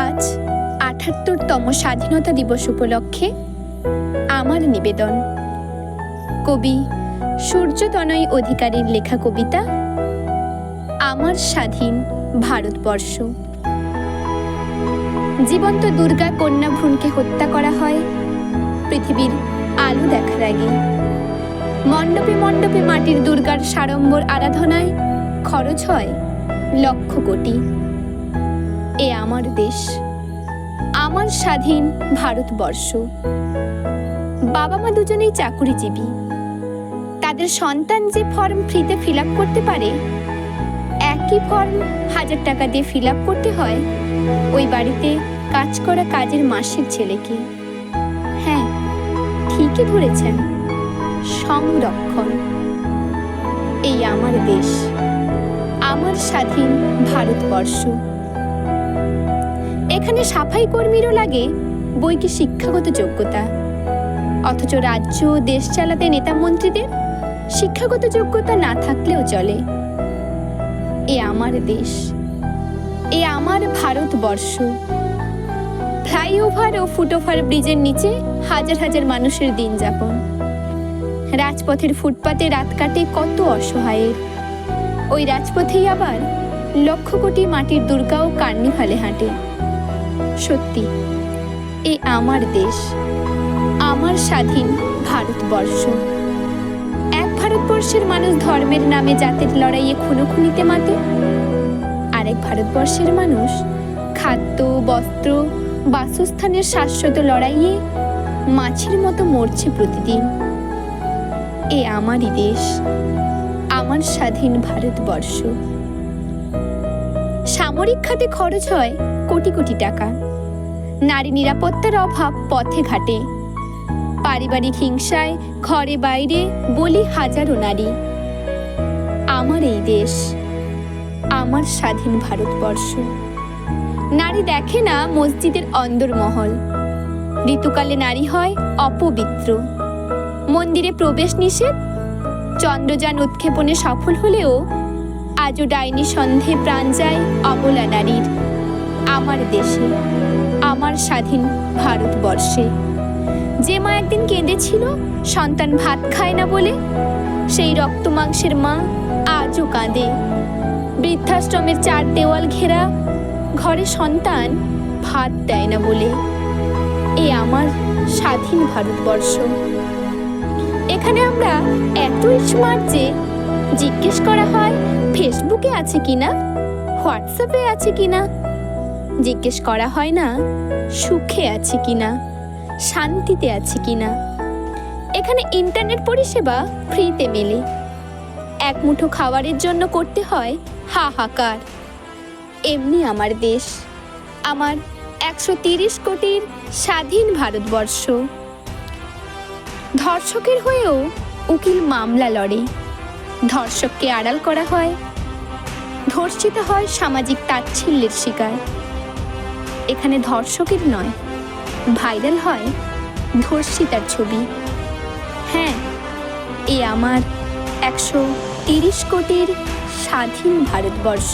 আজ ৭৮তম স্বাধীনতা দিবস উপলক্ষে আমার নিবেদন কবি সূর্যতনয় অধিকারীর লেখা কবিতা আমার স্বাধীন ভারতবর্ষ। জীবন্ত দুর্গা কন্যা ভ্রূণকে হত্যা করা হয় পৃথিবীর আলো দেখার আগে। মণ্ডপে মণ্ডপে মাটির দুর্গার সাড়ম্বর আরাধনায় খরচ হয় লক্ষ কোটি। এ আমার দেশ, আমার স্বাধীন ভারতবর্ষ। বাবা মা দুজনেই চাকুরিজীবী। তাদের সন্তান যে ফর্ম ফ্রিতে ফিল আপ করতে পারে, একই ফর্ম ১০০০ টাকা দিয়ে ফিল আপ করতে হয় ওই বাড়িতে কাজ করা কাজের মাসির ছেলেকে। হ্যাঁ, ঠিকই ধরেছেন, সংরক্ষণ। এই আমার দেশ, আমার স্বাধীন ভারতবর্ষ। এখানে সাফাই কর্মীরও লাগে বৈকি শিক্ষাগত যোগ্যতা, অথচ রাজ্য দেশ চালাতে নেতা মন্ত্রীদের শিক্ষাগত যোগ্যতা না থাকলেও চলে। এ আমার দেশ, এ আমার ভারতবর্ষ। ফ্লাইওভার ও ফুটওভার ব্রিজের নিচে হাজার হাজার মানুষের দিন যাপন। রাজপথের ফুটপাতে রাত কাটে কত অসহায়ের। ওই রাজপথেই আবার লক্ষ কোটি মাটির দুর্গা ও কার্নিভালে হাঁটে। সত্যি, এ আমার দেশ, আমার স্বাধীন ভারতবর্ষ। এক ভারতবর্ষের মানুষ ধর্মের নামে জাতের লড়াইয়ে খুনোখুনিতে মাতে, আরেক ভারতবর্ষের মানুষ খাদ্য, বস্ত্র, বাসস্থানের শাশ্বত লড়াইয়ে মাছের মতো মরছে প্রতিদিন। এ আমারই দেশ, আমার স্বাধীন ভারতবর্ষ। সামরিক খাতে খরচ হয় কোটি কোটি টাকা। নারী নিরাপত্তার অভাব পথে ঘাটে। পারিবারিক হিংসায় ঘরে বাইরে বলি হাজারো নারী। আমার এই দেশ, আমার স্বাধীন ভারতবর্ষ। নারী দেখে না মসজিদের অন্দরমহল। ঋতুকালে নারী হয় অপবিত্র। মন্দিরে প্রবেশ নিষেধ। চন্দ্রযান উৎক্ষেপণে সফল হলেও আজও ডাইনি সন্ধে প্রাণ যায় অবলা নারীর। আমার দেশে, আমার স্বাধীন ভারতবর্ষে। যে মা একদিন কেঁদেছিল সন্তান ভাত খায় না বলে, সেই রক্ত মাংসের মা আজও কাঁদে। বৃদ্ধাশ্রমের ৪ দেওয়াল ঘেরা ঘরে সন্তান ভাত দেয় না বলে। এ আমার স্বাধীন ভারতবর্ষ। এখানে আমরা এতই স্মার্ট যে জিজ্ঞেস করা হয় ফেসবুকে আছে কিনা, হোয়াটসঅ্যাপে আছে কিনা। জিজ্ঞেস করা হয় না সুখে আছে কিনা, শান্তিতে আছে কিনা। এখানে ইন্টারনেট পরিষেবা ফ্রিতে মেলে। এক মুঠো খাবারের জন্য করতে হয় হাহাকার। এমনি আমার দেশ, আমার ১৩০ কোটির স্বাধীন ভারতবর্ষ। ধর্ষকের হয়েও উকিল মামলা লড়ে। ধর্ষককে আড়াল করা হয়। ধর্ষিত হয় সামাজিক তাচ্ছিল্যের শিকার। এখানে ধর্ষকের নয়, ভাইরাল হয় ধর্ষিতার ছবি। হ্যাঁ, এ আমার ১৩০ কোটির স্বাধীন ভারতবর্ষ।